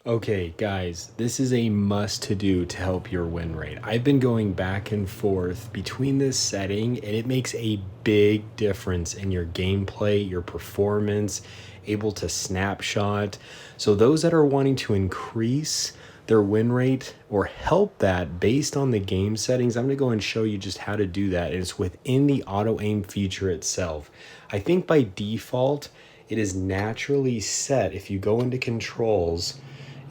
Okay, guys, this is a must-to-do to help your win rate. I've been going back and forth between this setting, and it makes a big difference in your gameplay, your performance, able to snapshot. So those that are wanting to increase their win rate or help that based on the game settings, I'm going to go and show you just how to do that. And it's within the auto aim feature itself. I think by default, it is naturally set. If you go into controls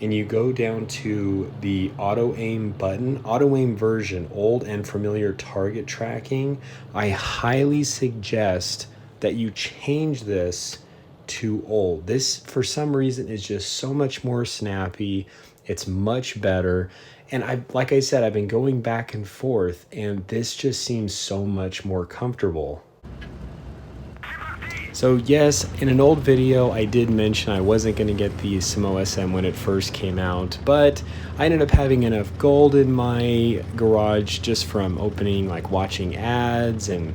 and you go down to the auto aim button, auto aim version, old and familiar target tracking, I highly suggest that you change this to old. This, for some reason, is just so much more snappy. It's much better. And like I said, I've been going back and forth, and this just seems so much more comfortable. So yes, in an old video, I did mention I wasn't going to get the Samo SM when it first came out, but I ended up having enough gold in my garage just from opening, like watching ads and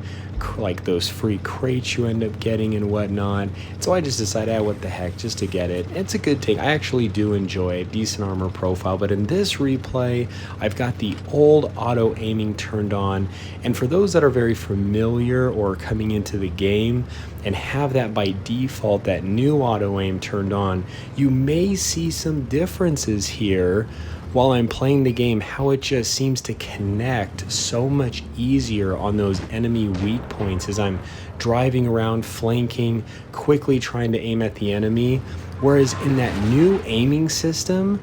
like those free crates you end up getting and whatnot. So I just decided, what the heck, just to get it. It's a good thing. I actually do enjoy it, decent armor profile, but in this replay, I've got the old auto aiming turned on. And for those that are very familiar or coming into the game and have that by default, that new auto aim turned on, you may see some differences here while I'm playing the game, how it just seems to connect so much easier on those enemy weak points as I'm driving around, flanking, quickly trying to aim at the enemy. Whereas in that new aiming system,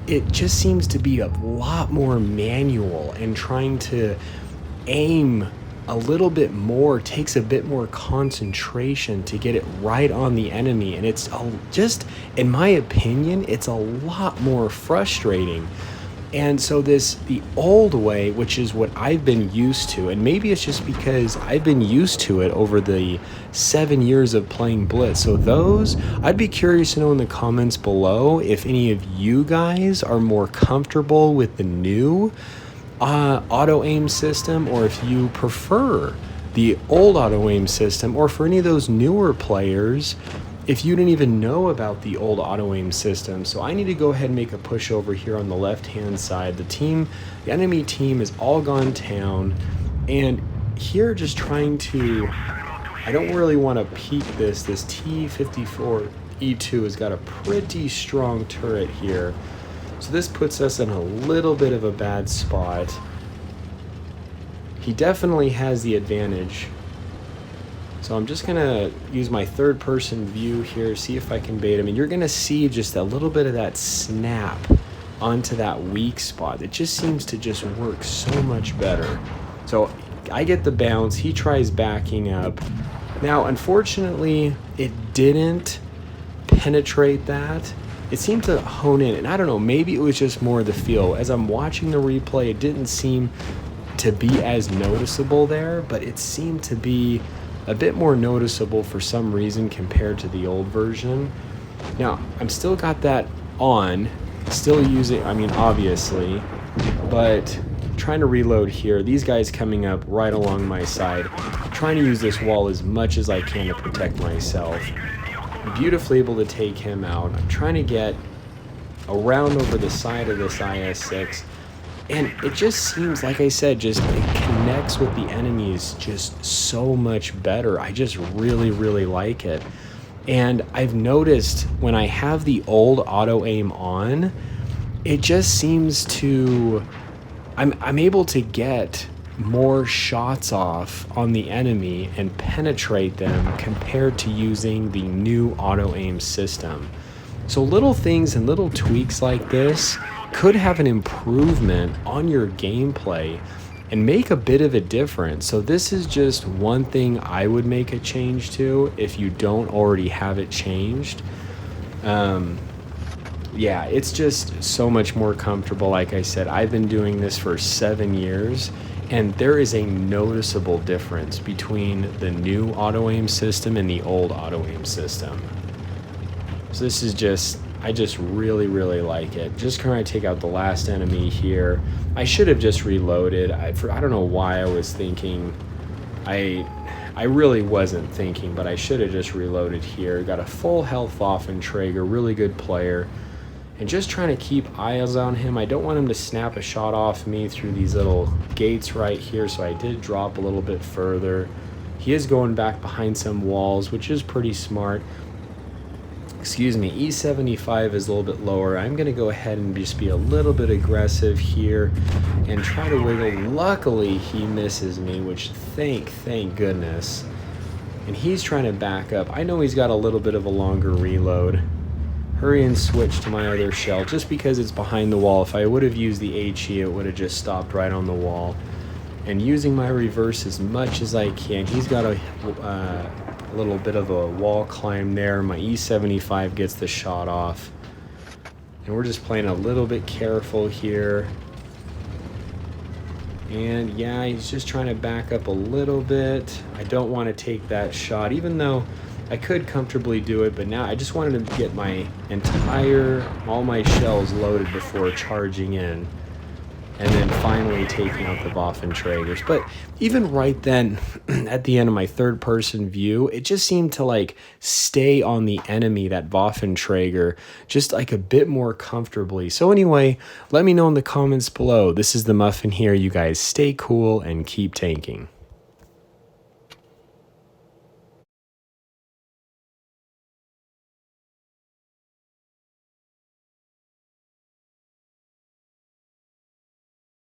it just seems to be a lot more manual, and trying to aim a little bit more takes a bit more concentration to get it right on the enemy, and it's just, in my opinion, it's a lot more frustrating. And so the old way, which is what I've been used to, and maybe it's just because I've been used to it over the 7 years of playing Blitz. So those, I'd be curious to know in the comments below if any of you guys are more comfortable with the new auto aim system, or if you prefer the old auto aim system, or for any of those newer players, if you didn't even know about the old auto aim system. So I need to go ahead and make a push over here on the left hand side. The enemy team is all gone town, and here just trying to, I don't really want to peek this T-54 E2 has got a pretty strong turret here. So this puts us in a little bit of a bad spot. He definitely has the advantage. So I'm just gonna use my third person view here, see if I can bait him. And you're gonna see just a little bit of that snap onto that weak spot. It just seems to just work so much better. So I get the bounce, he tries backing up. Now, unfortunately, it didn't penetrate that. It seemed to hone in, and I don't know, maybe it was just more the feel. As I'm watching the replay, it didn't seem to be as noticeable there, but it seemed to be a bit more noticeable for some reason compared to the old version. Now, I'm still got that on, still using, I mean, obviously, but trying to reload here. These guys coming up right along my side. I'm trying to use this wall as much as I can to protect myself. Beautifully able to take him out. I'm trying to get around over the side of this IS-6, and it just seems, like I said, just it connects with the enemies just so much better. I just really like it. And I've noticed when I have the old auto aim on, it just seems to, I'm able to get more shots off on the enemy and penetrate them compared to using the new auto aim system. So little things and little tweaks like this could have an improvement on your gameplay and make a bit of a difference. So this is just one thing I would make a change to if you don't already have it changed. Yeah, it's just so much more comfortable. Like I said, I've been doing this for 7 years, and there is a noticeable difference between the new auto aim system and the old auto aim system. So this is just, I just really like it. Just trying to take out the last enemy here. I should have just reloaded. I don't know why I was thinking, I really wasn't thinking, but I should have just reloaded here. Got a full health off in Traeger, really good player. and just trying to keep eyes on him. I don't want him to snap a shot off me through these little gates right here, so I did drop a little bit further. He is going back behind some walls, which is pretty smart. Excuse me, E75 is a little bit lower. I'm going to go ahead and just be a little bit aggressive here and try to wiggle. Luckily, he misses me, which thank goodness. And he's trying to back up. I know he's got a little bit of a longer reload. Hurry and switch to my other shell just because it's behind the wall. If I would have used the HE, it would have just stopped right on the wall. And using my reverse as much as I can. He's got a little bit of a wall climb there. My E75 gets the shot off. And we're just playing a little bit careful here. And yeah, he's just trying to back up a little bit. I don't want to take that shot, even though I could comfortably do it, but now I just wanted to get all my shells loaded before charging in. And then finally taking out the Waffenträgers. But even right then, at the end of my third-person view, it just seemed to like stay on the enemy, that Waffenträger, just like a bit more comfortably. So anyway, let me know in the comments below. This is the Muffin here. You guys stay cool and keep tanking.